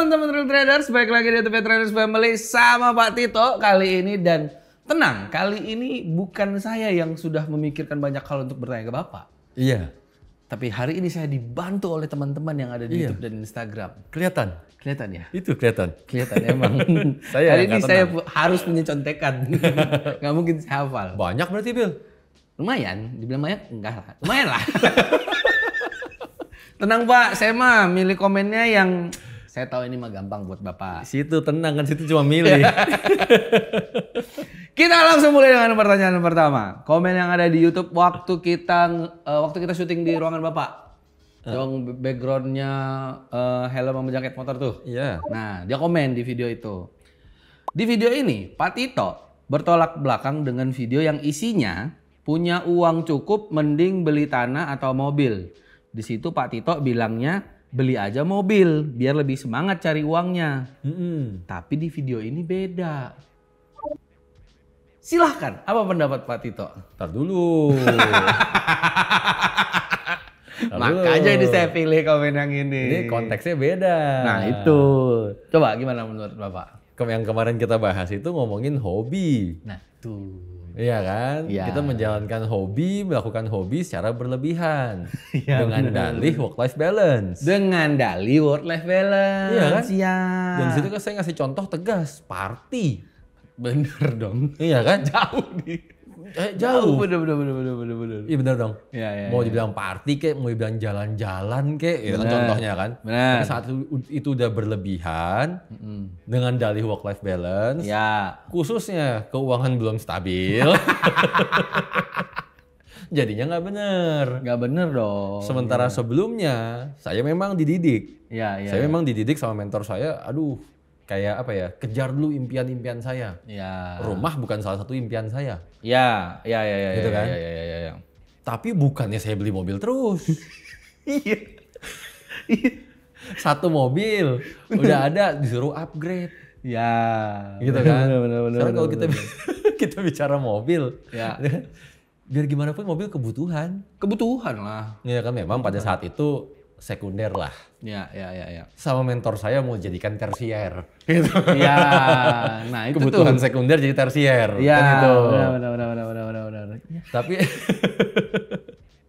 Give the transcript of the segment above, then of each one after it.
teman-teman Real Traders, balik lagi di YouTube Traders Family sama Pak Tito kali ini. Dan tenang, kali ini bukan saya yang sudah memikirkan banyak hal untuk bertanya ke Bapak. Iya. Tapi hari ini saya dibantu oleh teman-teman yang ada di YouTube dan Instagram. Kelihatan. Kelihatan ya? Itu kelihatan. Kelihatan emang. Hari ini saya harus punya contekan. Nggak mungkin saya hafal. Banyak berarti, Bil? Lumayan, dibilang banyak? Enggak lah. Lumayan lah. Tenang Pak, saya mah milih komennya yang saya tahu ini mah gampang buat Bapak. Situ tenang kan, situ cuma milih. Kita langsung mulai dengan pertanyaan pertama. Komen yang ada di YouTube waktu kita syuting di ruangan Bapak. Yang backgroundnya helm sama jaket motor tuh. Iya. Nah, dia komen di video itu. Di video ini, Pak Tito bertolak belakang dengan video yang isinya punya uang cukup mending beli tanah atau mobil. Di situ Pak Tito bilangnya beli aja mobil biar lebih semangat cari uangnya. Tapi di video ini beda. Silahkan, apa pendapat Pak Tito? Ntar dulu. Makanya ini saya pilih komen yang ini. Ini konteksnya beda. Nah itu. Coba gimana menurut Bapak? Yang kemarin kita bahas itu ngomongin hobi. Nah tuh. Iya kan? Ya. Kita menjalankan hobi, melakukan hobi secara berlebihan. Ya, dengan dalih work-life balance. Dengan dalih work-life balance. Iya kan? Siap. Dan disitu kan saya ngasih contoh tegas, party. Bener dong. Iya kan? Jauh nih. Jauh. Bener. Iya bener dong. Ya. Mau dibilang party kek, mau dibilang jalan-jalan kek, itu kan contohnya kan. Bener. Tapi saat itu udah berlebihan, dengan dalih work-life balance, Ya. khususnya keuangan belum stabil, jadinya nggak bener. Nggak bener dong. Sementara sebelumnya, saya memang dididik. Ya. Saya memang dididik sama mentor saya, aduh kayak apa ya, kejar dulu impian-impian saya. Ya. Rumah bukan salah satu impian saya. Ya. Gitu kan? Ya. Tapi bukannya saya beli mobil terus. Iya. Satu mobil udah ada disuruh upgrade. Ya. Gitu kan? Bener. Soalnya kalau kita bicara mobil, Ya. biar gimana pun mobil kebutuhan. Kebutuhan lah. Ya kan memang pada saat itu sekunder lah. Ya. Sama mentor saya mau jadikan tersier. Ya. Nah itu Kebutuhan tuh. sekunder jadi tersier. Ya. Kan itu. Bener. Tapi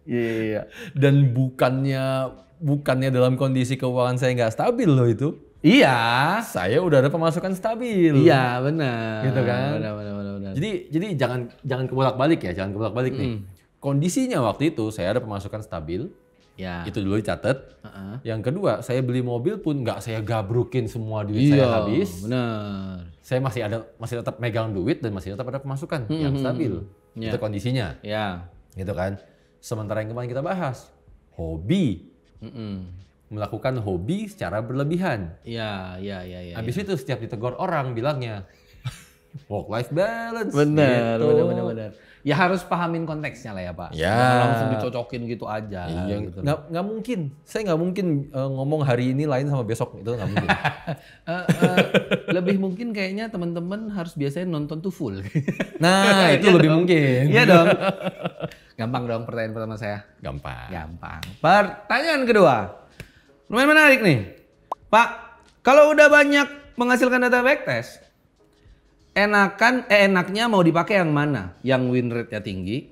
Iya. dan bukannya dalam kondisi keuangan saya nggak stabil loh itu. Iya. Saya udah ada pemasukan stabil. Iya benar. Gitu kan? Benar. Jadi jangan kebolak-balik ya, jangan kebolak-balik nih. Kondisinya waktu itu saya ada pemasukan stabil. Ya. Itu dulu dicatat. Yang kedua, saya beli mobil pun nggak saya gabrukin semua duit saya habis. Benar. Saya masih tetap megang duit dan masih tetap ada pemasukan yang stabil. Itu kondisinya. Ya. Gitu kan. Sementara yang kemarin kita bahas, hobi. Melakukan hobi secara berlebihan. Iya. Habis itu setiap ditegur orang bilangnya work life balance. Benar. Gitu. Ya harus pahamin konteksnya lah ya Pak. Ya. Jangan langsung dicocokin gitu aja. Iya, gitu. nggak mungkin. Saya nggak mungkin ngomong hari ini lain sama besok, itu nggak mungkin. Lebih mungkin kayaknya teman-teman harus biasanya nonton tuh full. Nah itu lebih mungkin. Iya dong. Gampang dong pertanyaan pertama saya. Gampang. Pertanyaan kedua. Lumayan menarik nih. Pak, kalau udah banyak menghasilkan data backtest, enaknya mau dipakai yang mana? Yang win rate-nya tinggi,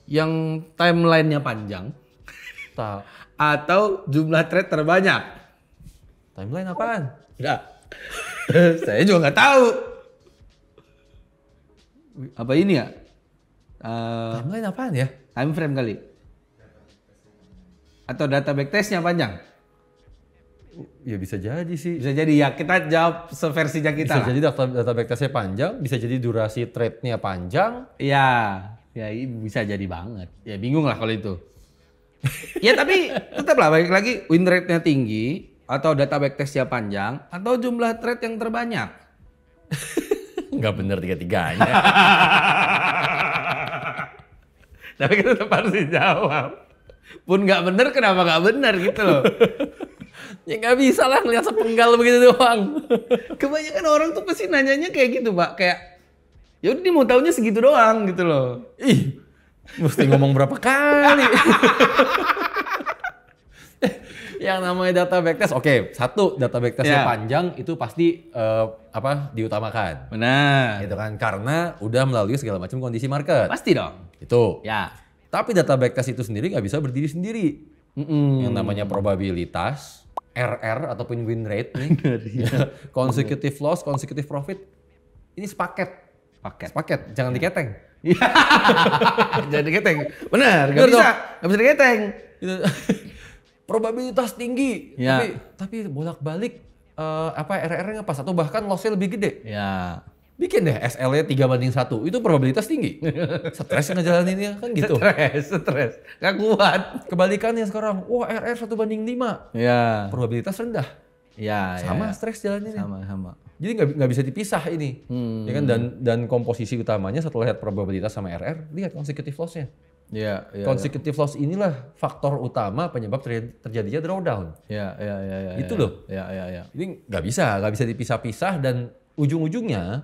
yang timeline-nya panjang, atau jumlah trade terbanyak? Timeline apaan? Enggak. Saya juga nggak tahu. Apa ini ya? Timeline apaan ya? Time frame kali. Atau data backtest-nya panjang? Ya bisa jadi sih. Bisa jadi ya, kita jawab seversinya kita. Bisa jadi data backtestnya panjang, bisa jadi durasi trade-nya panjang. Iya, ya bisa jadi banget. Ya bingung lah kalau itu. Ya tapi tetaplah balik lagi win rate-nya tinggi atau data backtest-nya panjang atau jumlah trade yang terbanyak. Nggak bener tiga-tiganya. Tapi kita tetap harus dijawab. Pun nggak bener kenapa nggak bener gitu loh. Ya nggak bisa lah ngeliat sepenggal begitu doang. Kebanyakan orang tuh pasti nanyanya kayak gitu Pak. Kayak ya udah dia mau taunya segitu doang gitu loh. Ih, mesti ngomong berapa kali. Yang namanya data backtest, oke, satu data backtestnya Ya. panjang itu pasti diutamakan. Benar. Gitu kan, karena udah melalui segala macam kondisi market. Pasti dong. Itu. Ya. Tapi data backtest itu sendiri nggak bisa berdiri sendiri. Yang namanya probabilitas, RR ataupun win rate nih, consecutive loss, consecutive profit, ini sepaket. Sepaket, jangan diketeng. Jadi keteng. Benar, Benar dong. Nggak bisa diketeng. Gitu. Probabilitas tinggi, Ya. tapi bolak-balik RR-nya pas atau bahkan loss-nya lebih gede. Ya. Bikin deh SL-nya 3/1, itu probabilitas tinggi. Stres ngejalaninnya kan gitu. Stres. Nggak kuat. Kebalikannya sekarang, wah RR 1/5, Ya. probabilitas rendah. Ya. Sama stres jalaninnya. Sama. Jadi nggak bisa dipisah ini, ya kan? Dan komposisi utamanya setelah lihat probabilitas sama RR, lihat consecutive loss-nya. Ya. Consecutive loss inilah faktor utama penyebab terjadinya drawdown. Ya. Itu loh. Ya. Jadi nggak bisa dipisah-pisah dan ujung-ujungnya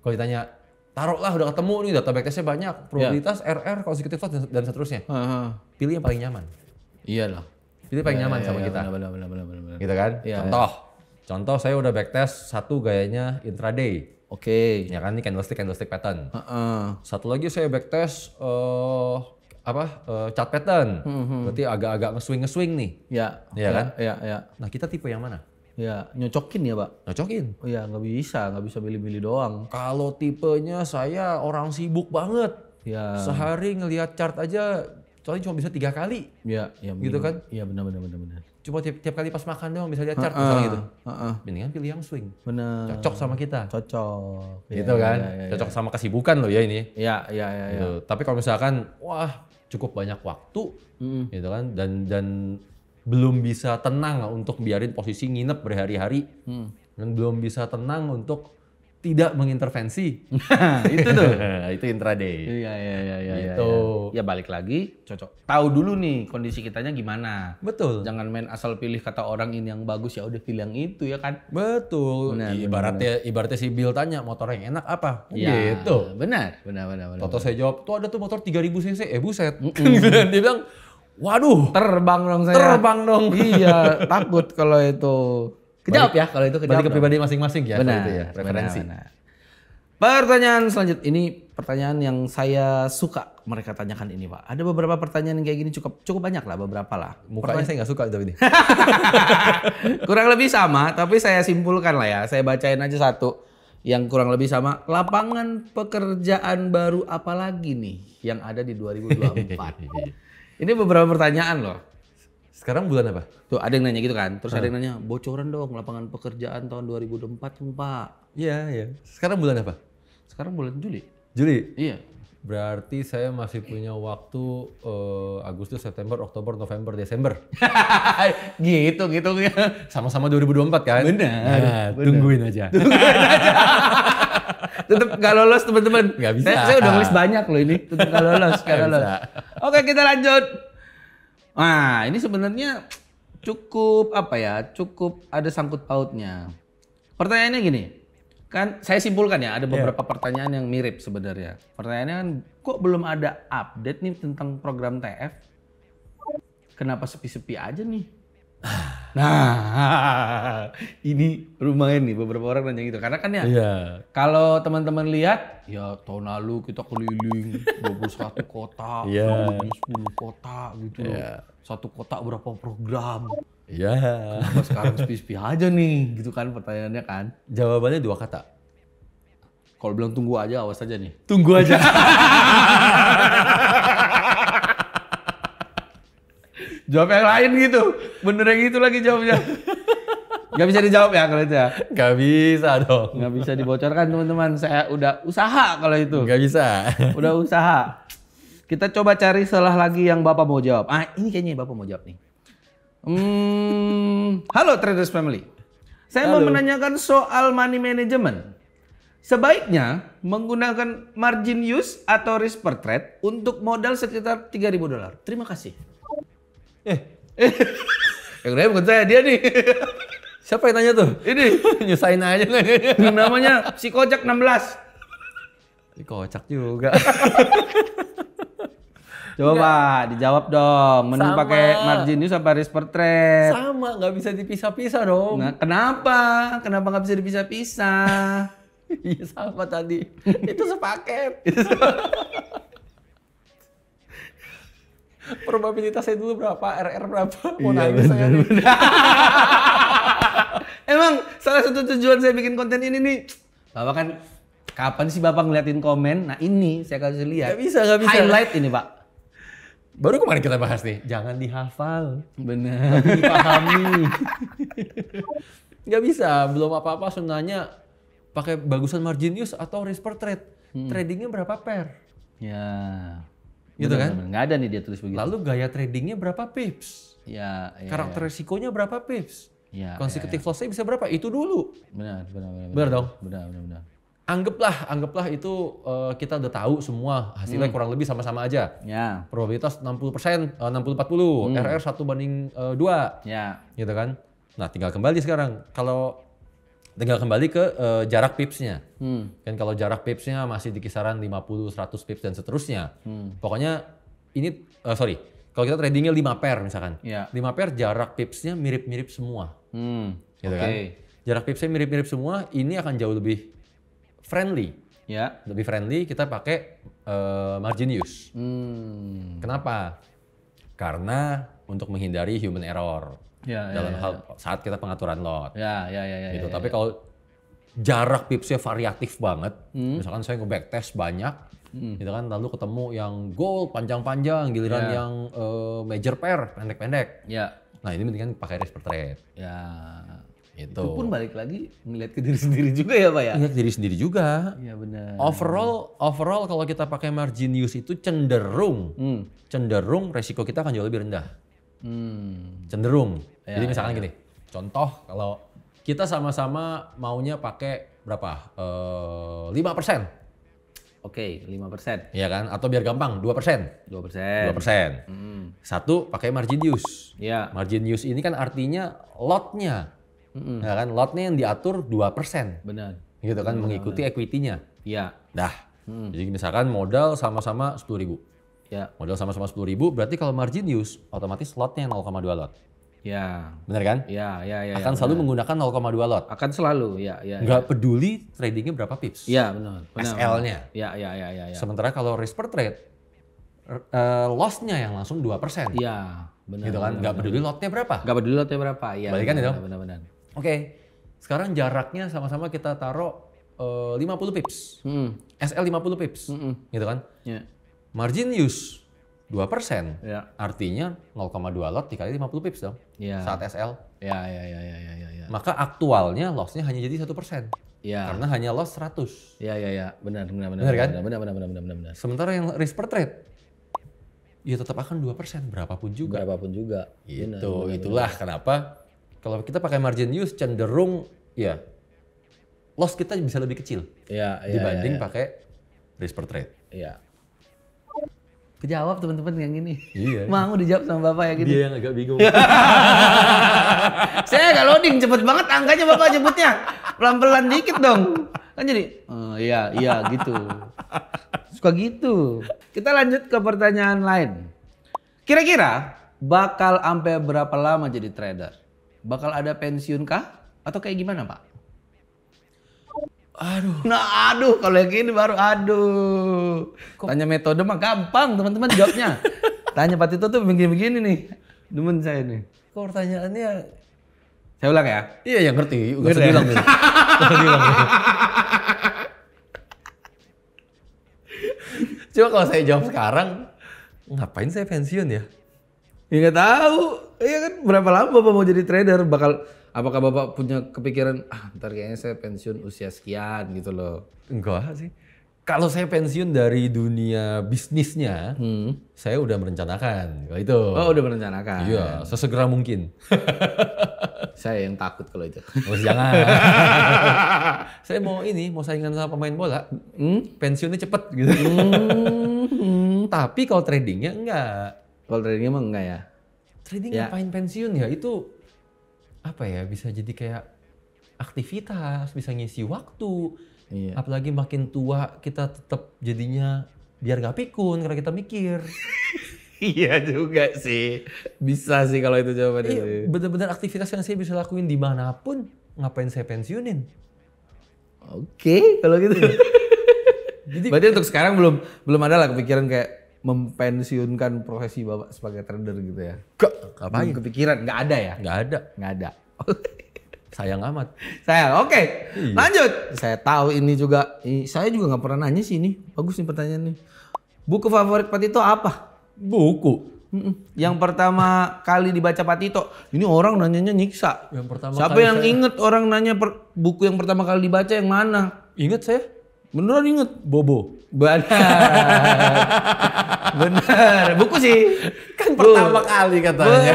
kalau ditanya, taruhlah udah ketemu nih data backtestnya banyak, probabilitas RR, consecutive loss dan seterusnya. Pilih yang paling nyaman. Iyalah. Pilih paling nyaman sama kita. Benar. Gitu kan? Iya, Contoh saya udah backtest satu gayanya intraday. Oke. Ya kan, ini candlestick pattern. Heeh. Satu lagi saya backtest chart pattern. Berarti agak-agak nge-swing nih. Ya. Iya kan? Ya. Nah, kita tipe yang mana? Ya, nyocokin ya, Pak. Cocokin. Oh ya, nggak bisa milih-milih doang. Kalau tipenya saya orang sibuk banget. Ya. Sehari ngelihat chart aja soalnya cuma bisa 3 kali. Ya, Gitu kan? Iya, benar. Cuma tiap kali pas makan doang bisa lihat chart misalnya gitu. Heeh. Mendingan pilih yang swing. Benar. Cocok sama kita. Cocok. Gitu kan? Cocok sama kesibukan loh ya ini. Ya. Gitu. Tapi kalau misalkan wah cukup banyak waktu gitu kan dan belum bisa tenang untuk biarin posisi nginep berhari-hari dan belum bisa tenang untuk tidak mengintervensi. Itu tuh. Itu intraday. Iya. Gitu. Ya balik lagi, cocok. Tahu dulu nih kondisi kitanya gimana. Betul. Jangan main asal pilih kata orang ini yang bagus ya udah pilih yang itu ya kan. Betul. Benar, Ibaratnya si Bill tanya motor yang enak apa? Ya, Gitu. Benar. Toto saya jawab, tuh ada tuh motor 3000 cc. Buset. Dia bilang, waduh, Terbang dong saya. terbang dong. Iya, takut kalau itu. Kejawab ya kalau itu kejawab. Balik ke dong. pribadi masing-masing ya. Benar, kalau itu ya, preferensi. benar. Pertanyaan selanjutnya ini pertanyaan yang saya suka mereka tanyakan ini, Pak. Ada beberapa pertanyaan yang kayak gini cukup banyak lah, beberapa lah. Mukanya saya nggak suka tapi ini. Kurang lebih sama, tapi saya simpulkan lah ya. Saya bacain aja satu yang kurang lebih sama. Lapangan pekerjaan baru apa lagi nih yang ada di 2024? Ini beberapa pertanyaan loh. Sekarang bulan apa? Tuh ada yang nanya gitu kan. Terus ada yang nanya, bocoran dong lapangan pekerjaan tahun 2024 dong, Pak. Iya. Sekarang bulan apa? Sekarang bulan Juli. Juli. Iya. Berarti saya masih punya waktu Agustus, September, Oktober, November, Desember. gitu ya. Sama-sama 2024 kan? Benar. Nah, tungguin aja. Tetap nggak lolos teman-teman. Nggak bisa. Saya udah nulis banyak loh ini. Tetap nggak lolos. Nggak bisa. Oke kita lanjut. Nah ini sebenarnya cukup cukup ada sangkut pautnya. Pertanyaannya gini. Kan saya simpulkan ya ada beberapa pertanyaan yang mirip sebenarnya. Pertanyaannya kan kok belum ada update nih tentang program TF? Kenapa sepi-sepi aja nih? Nah, ini lumayan nih beberapa orang nanya gitu. Karena kan ya kalau teman-teman lihat ya tahun lalu kita keliling 21 kota, 10 kota gitu loh. Satu kota berapa program. Iya. Kenapa sekarang sepi-sepi aja nih gitu kan pertanyaannya kan. Jawabannya 2 kata. Kalau bilang tunggu aja awas aja nih. Tunggu aja. Jawab yang lain gitu. Bener yang itu lagi jawabnya. Gak bisa dijawab ya kalau itu ya. Gak bisa dong. Gak bisa dibocorkan teman-teman. Saya udah usaha kalau itu. Gak bisa. Udah usaha. Kita coba cari salah lagi yang Bapak mau jawab. Ah ini kayaknya Bapak mau jawab nih. Halo Traders Family. Saya mau menanyakan soal money management. Sebaiknya menggunakan margin use atau risk per trade untuk modal sekitar $3.000. Terima kasih. Yang nanya bukan saya, dia nih. Siapa yang nanya tuh? Ini Nyusahin aja nanya. namanya si Kocak 16. Kocak juga. Coba Pak, dijawab dong. Mending Sama. pakai margin news apa risk per trade? Sama, nggak bisa dipisah-pisah dong. Nah, kenapa? Kenapa nggak bisa dipisah-pisah? Iya sama tadi. Itu sepaket. Probabilitasnya dulu berapa? RR berapa? Mau nangis saya nih. Emang salah satu tujuan saya bikin konten ini nih, Bapak kan kapan sih Bapak ngeliatin komen? Nah ini saya kasih lihat. Nggak bisa. Highlight ini Pak. Baru kemarin kita bahas nih, jangan dihafal, Bener. tapi dipahami. Nggak bisa, belum apa-apa sunahnya pakai bagusan margin use atau risk per trade. Tradingnya berapa pair? Ya. Gitu Bener, kan? bener. Nggak ada nih dia tulis begitu. Lalu gaya tradingnya berapa pips? Ya. Karakter resikonya berapa pips? Ya. Consecutive loss-nya bisa berapa? Itu dulu. Benar. Benar dong? Benar. Anggaplah itu kita udah tahu semua hasilnya kurang lebih sama-sama aja. Ya. Probabilitas 60%, 60-40, RR 1/2. Ya. Gitu kan? Nah, tinggal kembali sekarang. Tinggal kembali ke jarak pipsnya. Kan kalau jarak pipsnya masih di kisaran 50, 100 pips dan seterusnya. Pokoknya ini, kalau kita tradingnya 5 pair misalkan. Ya. 5 pair jarak pipsnya mirip-mirip semua. Gitu kan? Jarak pipsnya mirip-mirip semua, ini akan jauh lebih friendly. Ya. Lebih friendly kita pakai margin use. Kenapa? Karena untuk menghindari human error. Dalam hal saat kita pengaturan lot. Gitu. Tapi kalau jarak pipsnya variatif banget, misalkan saya nge-backtest banyak, gitu kan, lalu ketemu yang gold panjang-panjang, giliran yang major pair pendek-pendek. Nah ini mendingan pakai risk per trade. Itu pun balik lagi ngeliat ke diri sendiri juga ya Pak ya? Lihat diri sendiri juga. Iya benar. Overall kalau kita pakai margin use itu cenderung resiko kita akan jauh lebih rendah. Cenderung. Jadi misalkan gini, contoh kalau kita sama-sama maunya pakai berapa? 5%. Oke, 5%. Iya kan? Atau biar gampang, 2%. 2%. Satu pakai margin use. Iya. Margin use ini kan artinya lotnya. Ya kan? Lotnya yang diatur 2%. Benar. Gitu kan, mengikuti equity-nya. Iya. Dah. Jadi misalkan modal sama-sama 10.000. Ya. Modal sama-sama 10.000, berarti kalau margin use otomatis lotnya 0,2 lot. Ya. Benar kan? Ya. Akan selalu menggunakan 0,2 lot. Akan selalu, ya. Nggak peduli tradingnya berapa pips. Iya, benar. SL-nya. Ya. Sementara kalau risk per trade, loss-nya yang langsung 2%. Iya, benar. Gitu kan? Nggak peduli lotnya berapa. Nggak peduli lotnya berapa, iya. Balik kan itu? Benar. Oke, sekarang jaraknya sama-sama kita taruh 50 pips. SL 50 pips. Gitu kan? Ya. Margin use 2%. Ya. Artinya 0,2 lot dikali 50 pips dong. Ya. Saat SL. Ya. Maka aktualnya loss-nya hanya jadi 1%. Ya. Karena hanya loss 100. Ya. Benar kan? Benar. Sementara yang risk per trade, ya tetap akan 2%. Berapapun juga. Gitu. Itulah kenapa kalau kita pakai margin use cenderung ya loss kita bisa lebih kecil. Dibanding pakai risk per trade. Iya. Kejawab teman-teman yang ini. Iya. Mau dijawab sama Bapak ya gini. Dia yang agak bingung. Saya agak loading, cepet banget angkanya Bapak jemputnya. Pelan-pelan dikit dong. Kan jadi, iya gitu. Suka gitu. Kita lanjut ke pertanyaan lain. Kira-kira bakal sampai berapa lama jadi trader? Bakal ada pensiun kah? Atau kayak gimana Pak? Aduh, kalau yang gini baru aduh. Tanya metode mah gampang teman-teman jawabnya. Tanya Pak Tito tuh begini-begini nih. Demen saya nih. Kok pertanyaannya? Saya ulang ya. Iya yang ngerti. Gak usah bilang. Coba kalau saya jawab sekarang, ngapain saya pensiun ya? Ya nggak tahu. Iya kan berapa lama Bapak mau jadi trader? Apakah Bapak punya kepikiran, ntar kayaknya saya pensiun usia sekian gitu loh. Enggak sih. Kalau saya pensiun dari dunia bisnisnya, saya udah merencanakan. Kalau itu. Oh udah merencanakan. Iya, sesegera mungkin. Saya yang takut kalau itu. Oh, jangan. Saya mau saingan sama pemain bola. Pensiunnya cepet gitu. Tapi kalau tradingnya enggak. Kalau tradingnya emang enggak ya? Trading ngapain pensiun ya? Itu apa ya, bisa jadi kayak aktivitas, bisa ngisi waktu. Iya. Apalagi makin tua kita tetap jadinya biar gak pikun karena kita mikir. Iya juga sih. Bisa sih kalau itu jawabannya. Iya, benar-benar aktivitas yang saya bisa lakuin dimanapun, ngapain saya pensiunin? Oke, kalau gitu. Jadi berarti untuk sekarang belum ada lah kepikiran kayak mempensiunkan profesi Bapak sebagai trader gitu ya? Ngapain? Belum kepikiran, nggak ada ya? Nggak ada. Sayang amat. Oke. Iya. Lanjut. Saya tahu ini juga, saya juga nggak pernah nanya sih ini. Bagus nih pertanyaan nih. Buku favorit Pak Tito apa? Buku. Yang pertama kali dibaca Pak Tito, ini orang nanyanya nyiksa. Yang pertama Siapa kali yang saya- inget orang nanya buku yang pertama kali dibaca yang mana? Ingat saya? Beneran inget? Bobo. Benar. Benar. Buku sih. Kan pertama kali katanya.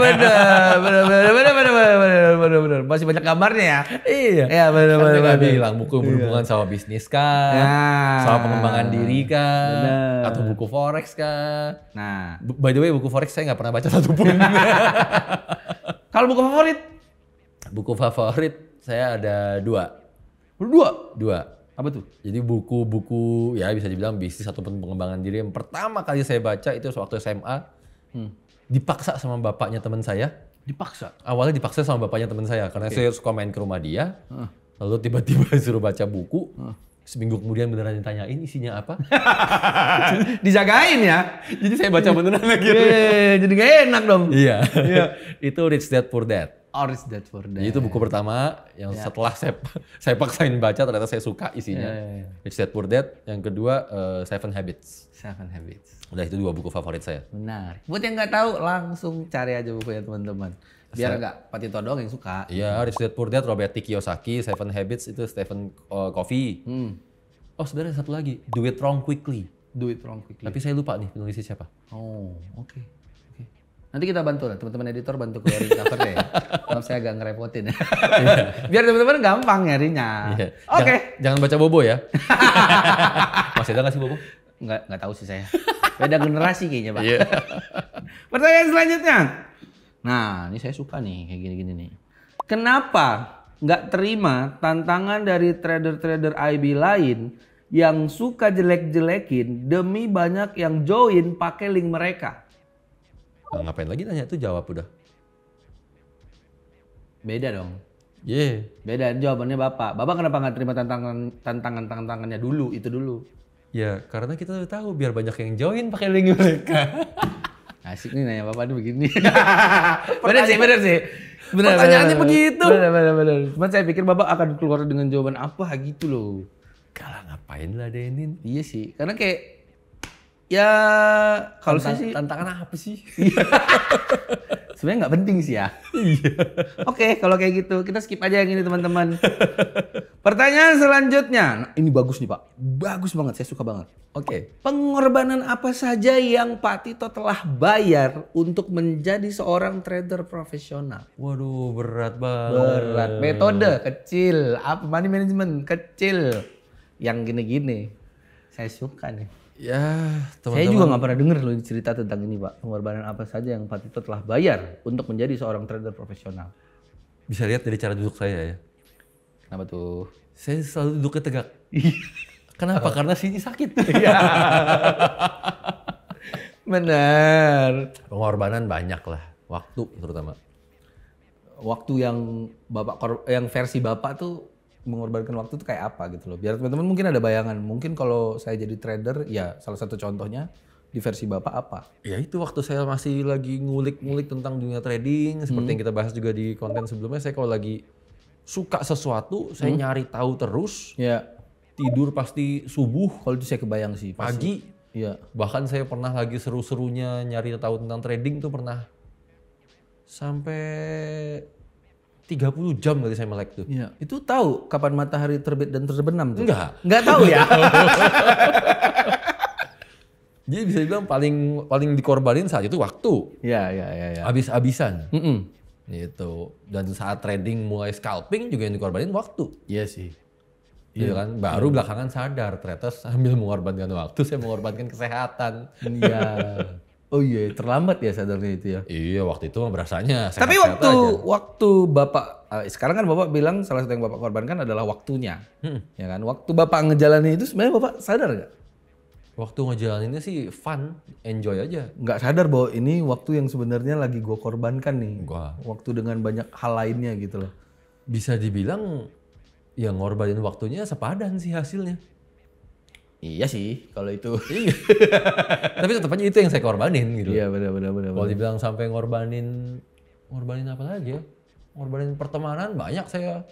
Benar. Masih banyak gambarnya ya. Iya. Ya benar. Kan dia nggak bilang buku berhubungan sama bisnis kah, Ya. sama pengembangan diri kah, Benar. atau buku forex kah. Nah, By the way, buku forex saya nggak pernah baca satupun. kalau buku favorit? Buku favorit saya ada dua. Dua. Apa tuh? Jadi buku-buku ya bisa dibilang bisnis ataupun pengembangan diri yang pertama kali saya baca itu waktu SMA. Dipaksa sama bapaknya teman saya. Dipaksa. Awalnya dipaksa sama bapaknya teman saya karena saya suka main ke rumah dia. Lalu tiba-tiba suruh baca buku. Seminggu kemudian beneran ditanyain isinya apa. Dijagain ya. Jadi saya baca beneran lagi. Jadi gak enak dong. Iya. Itu Rich Dad Poor Dad. Or is that for that? Jadi itu buku pertama yang setelah saya paksain baca ternyata saya suka isinya. Rich Dad Poor Dad. Yang kedua Seven Habits. Seven Habits. Udah itu dua buku favorit saya. Benar. Buat yang nggak tahu langsung cari aja bukunya teman-teman. Biar nggak Pak Tito doang yang suka. Iya, Rich Dad Poor Dad Robert T. Kiyosaki, Seven Habits itu Stephen Covey. Oh sebenarnya satu lagi, Do It Wrong Quickly. Do it wrong quickly. Tapi saya lupa nih penulisnya siapa. Oh, oke. Nanti kita bantu lah, teman-teman editor bantu keluarin covernya ya. Maaf saya agak ngerepotin ya. Biar teman-teman gampang nyarinya. Iya. Oke. Jangan baca Bobo ya. Masih ada nggak sih Bobo? Nggak tahu sih saya. Beda generasi kayaknya, Pak. Iya. Pertanyaan selanjutnya. Nah, ini saya suka nih kayak gini-gini nih. Kenapa nggak terima tantangan dari trader-trader IB lain yang suka jelek-jelekin demi banyak yang join pakai link mereka? Nah, ngapain lagi nanya itu jawab udah. Beda dong. Iya. Beda jawabannya Bapak. Bapak kenapa nggak terima tantangannya dulu, itu dulu? Ya karena kita udah tahu biar banyak yang join pakai link mereka. Asik nih nanya Bapak tuh begini. Bener sih. Pertanyaannya begitu. Bener. Cuman saya pikir Bapak akan keluar dengan jawaban apa gitu loh. Kalah ngapain lah Denin? Iya sih, karena kayak ya kalau saya sih tantangan apa sih? sebenarnya nggak penting sih ya. Iya. Oke, kalau kayak gitu kita skip aja yang ini teman-teman. Pertanyaan selanjutnya, nah, ini bagus nih Pak, bagus banget, saya suka banget. Oke. Pengorbanan apa saja yang Pak Tito telah bayar untuk menjadi seorang trader profesional? Waduh berat banget. Berat. Metode kecil, apa money management kecil, yang gini-gini. Saya suka nih. Ya teman-teman. Saya juga nggak pernah dengar loh cerita tentang ini Pak. Pengorbanan apa saja yang Pak Tito telah bayar untuk menjadi seorang trader profesional? Bisa lihat dari cara duduk saya ya. Kenapa tuh? Saya selalu duduknya tegak. Kenapa? Karena sini sakit. Bener. Pengorbanan banyak lah. Waktu terutama. Waktu yang yang versi Bapak tuh mengorbankan waktu tuh kayak apa gitu loh. Biar teman-teman mungkin ada bayangan. Mungkin kalau saya jadi trader, ya salah satu contohnya di versi Bapak apa? Ya itu waktu saya masih lagi ngulik-ngulik tentang dunia trading. Seperti yang kita bahas juga di konten sebelumnya. Saya kalau lagi suka sesuatu, saya nyari tahu terus. Ya. Tidur pasti subuh, Kalau itu saya kebayang sih. pagi. Iya. Bahkan saya pernah lagi seru-serunya nyari tahu tentang trading tuh pernah sampai 30 jam kali saya melek tuh. Iya. Itu tahu kapan matahari terbit dan terbenam tuh? Enggak tahu ya. Jadi bisa dibilang paling dikorbanin saat itu waktu. Iya. Habis-habisan. Gitu. Dan saat trading mulai scalping juga yang dikorbanin waktu. Iya sih. Iya kan? Baru belakangan sadar ternyata sambil mengorbankan waktu saya mengorbankan kesehatan. Iya. Oh iya, terlambat ya sadarnya itu ya. Iya, waktu itu mah berasanya sehat-sehat Tapi aja. waktu Bapak sekarang kan Bapak bilang salah satu yang Bapak korbankan adalah waktunya. Ya kan? Waktu Bapak ngejalanin itu sebenarnya Bapak sadar nggak? Waktu ngejalaninnya sih fun, enjoy aja. Nggak sadar bahwa ini waktu yang sebenarnya lagi gue korbankan nih. Wah. Waktu dengan banyak hal lainnya gitu loh. Bisa dibilang ya ngorbanin waktunya sepadan sih hasilnya. Iya sih, kalau itu. Iya. Tapi tetap aja itu yang saya korbanin gitu. Iya benar. Kalau dibilang sampai ngorbanin apa lagi ya? Ngorbanin pertemanan banyak saya.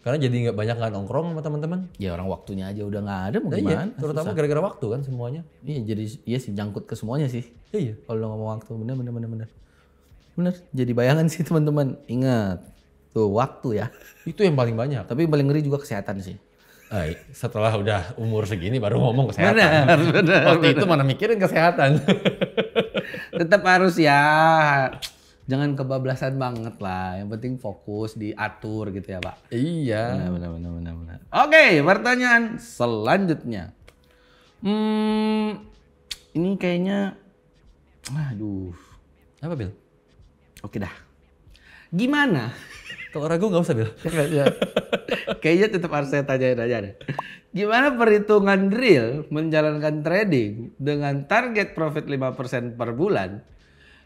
Karena jadi nggak nongkrong sama teman-teman. Ya orang waktunya aja udah nggak ada mau Iya, gimana? terutama gara-gara waktu kan semuanya. Iya jadi iya sih nyangkut ke semuanya sih. Iya. Kalau lo ngomong waktu bener. Jadi bayangan sih teman-teman. Ingat tuh waktu ya. Itu yang paling banyak. Tapi yang paling ngeri juga kesehatan sih. Setelah udah umur segini baru ngomong kesehatan. Benar. Waktu itu mana mikirin kesehatan. Tetap harus ya. Jangan kebablasan banget lah. Yang penting fokus diatur gitu ya Pak. Iya. Benar. Oke, pertanyaan selanjutnya. Ini kayaknya, aduh. Apa Bil? Oke dah. Gimana? Kalau ragu nggak usah Bil. Kayaknya tetap harus saya tanyain aja deh. Gimana perhitungan real menjalankan trading dengan target profit 5% per bulan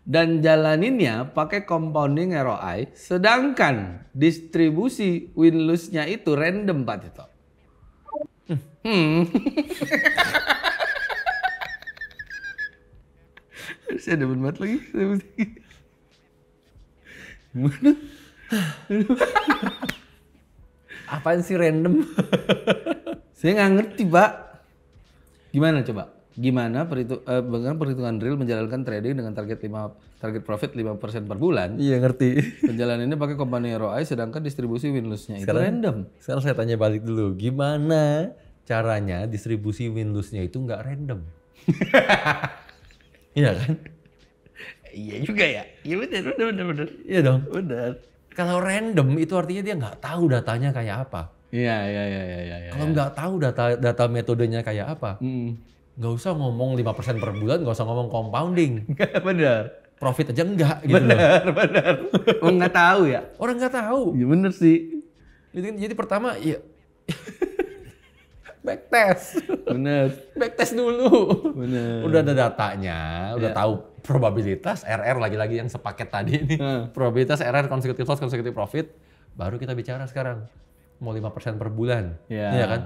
dan jalaninnya pakai compounding ROI, sedangkan distribusi win-lose-nya itu random Pak Tito? Saya demen banget lagi. Gimana? Apaan sih random? Saya nggak ngerti Pak. Gimana coba? Gimana perhitungan real menjalankan trading dengan target profit 5% per bulan? Iya ngerti. Penjalanannya pakai compounding ROI sedangkan distribusi win-lose-nya itu random. Sekarang saya tanya balik dulu. Gimana caranya distribusi win-lose-nya itu nggak random? Iya kan? Iya juga ya. Iya benar. Iya dong. Benar. Kalau random itu artinya dia nggak tahu datanya kayak apa. Iya. Kalau nggak tahu data metodenya kayak apa, nggak usah ngomong 5% per bulan, nggak usah ngomong compounding. Benar. Profit aja enggak gitu loh. Benar. Orang nggak tahu ya. Orang nggak tahu. Iya benar sih. Jadi pertama ya backtest. Benar. Backtest dulu. Benar. Udah ada datanya, udah tahu probabilitas RR lagi-lagi yang sepaket tadi ini. Probabilitas RR consecutive loss, consecutive profit, baru kita bicara sekarang. Mau 5% per bulan. Iya kan?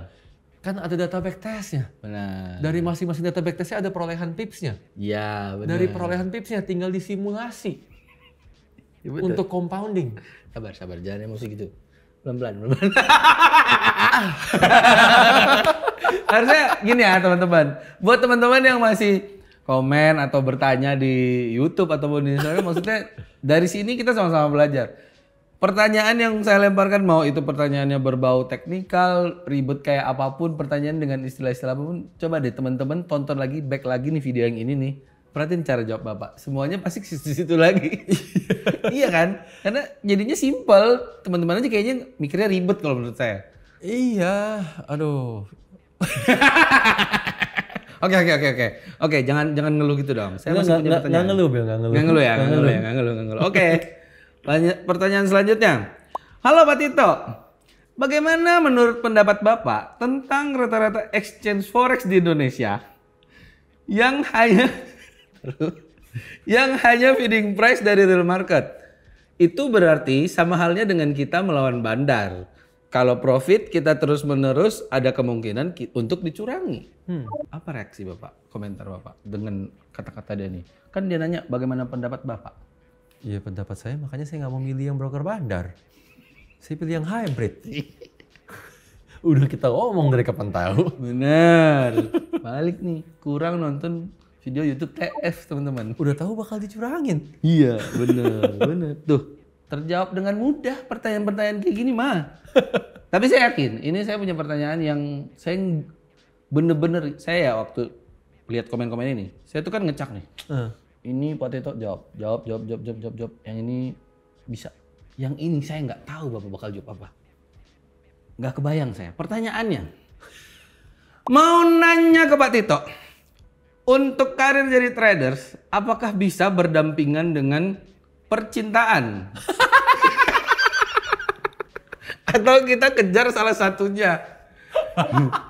Kan ada data backtestnya. Benar. Dari masing-masing data backtestnya ada perolehan tipsnya. Iya benar. Dari perolehan tipsnya tinggal disimulasi. Ya, untuk compounding. Sabar, jangan emosi gitu. Pelan-pelan. Harusnya gini ya teman-teman. Buat teman-teman yang masih komen atau bertanya di YouTube ataupun di Instagram, maksudnya dari sini kita sama-sama belajar. Pertanyaan yang saya lemparkan, mau itu pertanyaannya berbau teknikal, ribet kayak apapun, pertanyaan dengan istilah-istilah apapun, coba deh teman-teman tonton lagi, back lagi nih video yang ini nih. Perhatiin cara jawab Bapak. Semuanya pasti ke situ lagi. Iya kan? Karena jadinya simple. Teman-teman aja kayaknya mikirnya ribet kalau menurut saya. Iya, aduh. Oke, jangan ngeluh gitu dong. Saya masih punya pertanyaan. Nggak ngeluh, Bel, nggak ngeluh. Nggak ngeluh. Oke. Pertanyaan selanjutnya. Halo Pak Tito. Bagaimana menurut pendapat Bapak tentang rata-rata exchange forex di Indonesia yang hanya feeding price dari real market? Itu berarti sama halnya dengan kita melawan bandar. Kalau profit kita terus-menerus ada kemungkinan untuk dicurangi. Apa reaksi Bapak? Komentar Bapak dengan kata-kata dia nih? Kan dia nanya bagaimana pendapat Bapak? Iya pendapat saya, makanya saya nggak mau milih yang broker bandar. Saya pilih yang hybrid. Udah kita ngomong dari kapan tahu. Bener. Balik nih, kurang nonton video YouTube TF teman-teman. Udah tahu bakal dicurangin. Iya, bener. Tuh, terjawab dengan mudah pertanyaan-pertanyaan kayak gini mah. Tapi saya yakin, ini saya punya pertanyaan yang saya bener-bener, saya ya waktu lihat komen-komen ini, saya tuh kan ngecak nih. Ini Pak Tito jawab. Yang ini bisa. Yang ini saya nggak tahu Bapak bakal jawab apa. Nggak kebayang saya. Pertanyaannya, mau nanya ke Pak Tito, untuk karir jadi traders, apakah bisa berdampingan dengan percintaan? Atau kita kejar salah satunya?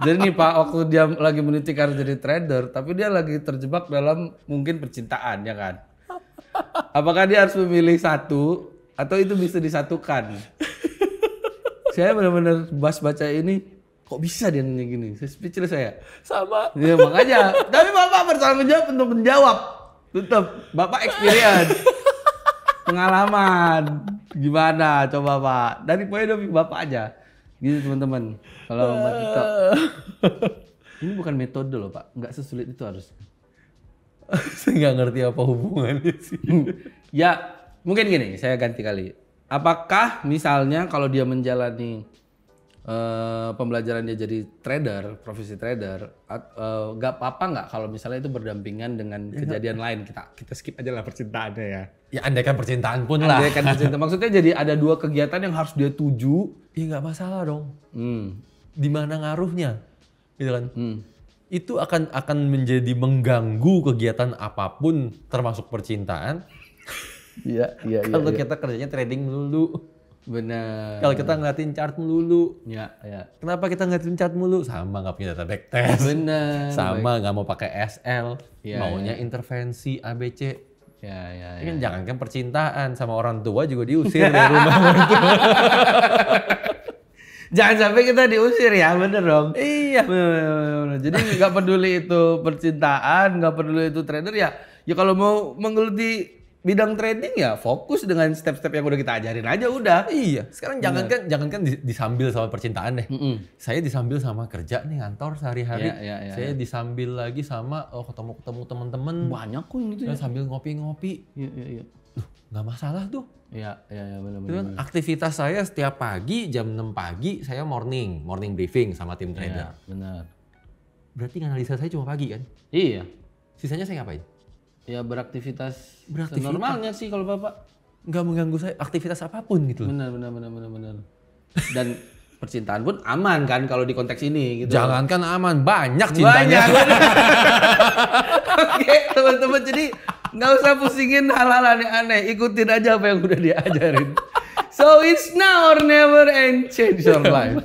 Jadi nih Pak, waktu dia lagi meniti karir jadi trader, tapi dia lagi terjebak dalam mungkin percintaan, ya kan? Apakah dia harus memilih satu atau itu bisa disatukan? Saya benar-benar baca ini, kok bisa dia nanya gini? Saya speechless saya. Sama. Ya makanya. Tapi Bapak bertanggung jawab untuk menjawab. Tetap Bapak experience. Pengalaman. Gimana coba Pak? Dari point of view Bapak aja. Gitu teman-teman. Kalau Mbak Tito. Ini bukan metode loh Pak. Nggak sesulit itu harus. Saya nggak ngerti apa hubungannya sih. Ya mungkin gini. Saya ganti kali. Apakah misalnya kalau dia menjalani pembelajaran dia jadi trader, profesi trader, nggak apa-apa nggak kalau misalnya itu berdampingan dengan kejadian lain, kita skip aja lah percintaannya ya. Ya andaikan percintaan pun lah. Andaikan percintaan, maksudnya jadi ada dua kegiatan yang harus dia tuju. Ya nggak masalah dong. Di mana ngaruhnya, gitu kan? Itu akan menjadi mengganggu kegiatan apapun, termasuk percintaan. Iya. Kalau kita kerjanya trading melulu. Benar. Kalau kita ngeliatin chart melulu. Ya. Kenapa kita ngeliatin chart melulu? Sama nggak punya data backtest. Benar. Sama nggak mau pakai SL. Ya, maunya intervensi ABC. Ya. Ini kan jangankan percintaan, sama orang tua juga diusir dari rumah. Jangan sampai kita diusir ya, bener dong. Iya. Bener. Jadi nggak peduli itu percintaan, nggak peduli itu trader ya. Ya kalau mau menggeluti bidang trading ya fokus dengan step-step yang udah kita ajarin aja udah. Iya. Sekarang jangankan disambil sama percintaan deh. Saya disambil sama kerja nih kantor sehari-hari. Saya disambil lagi sama ketemu teman-teman. Banyak kok yang gitu ya. Sambil ngopi-ngopi. Iya. Loh, nggak masalah tuh. Iya, benar. Itu kan aktivitas saya setiap pagi jam 6 pagi saya morning briefing sama tim trader. Iya, benar. Berarti analisa saya cuma pagi kan? Iya. Sisanya saya ngapain? Ya beraktivitas normalnya sih kalau Bapak. Nggak mengganggu saya aktivitas apapun gitu. Benar. Dan percintaan pun aman kan kalau di konteks ini gitu. Jangankan aman, banyak cintanya. Oke, teman-teman, jadi nggak usah pusingin hal-hal aneh-aneh, ikutin aja apa yang udah diajarin. So it's now or never and change your life.